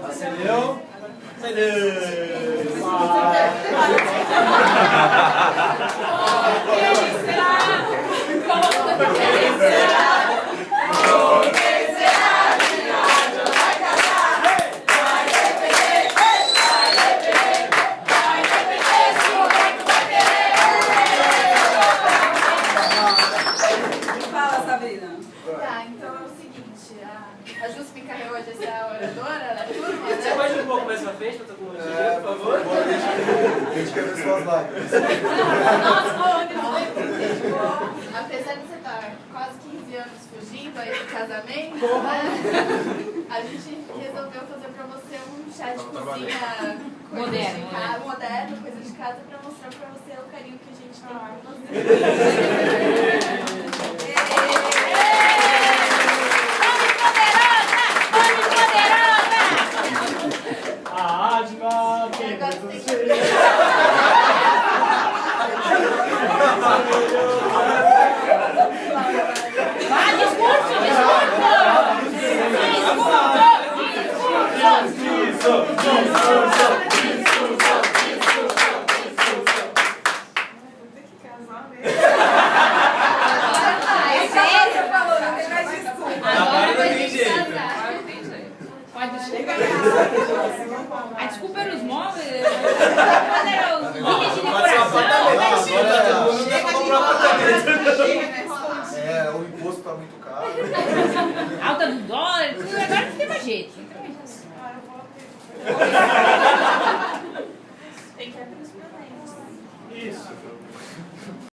Acendeu? Fala, Sabrina. Tá, então é o seguinte, a Jus me encarregou de ser a oradora da turma, né? Você pode ir um pouco mais pra frente pra todo mundo entender, por favor? A gente quer ver suas lágrimas. Apesar de você estar quase 15 anos fugindo aí do casamento, né? A gente resolveu fazer pra você um chá de cozinha moderno, coisa de casa, pra mostrar pra você o carinho que a gente tem por você. Agora você tem que... A desculpa era os móveis, era os vídeos de decoração. O imposto tá muito caro. Alta do dólar, tudo agora não tem mais jeito.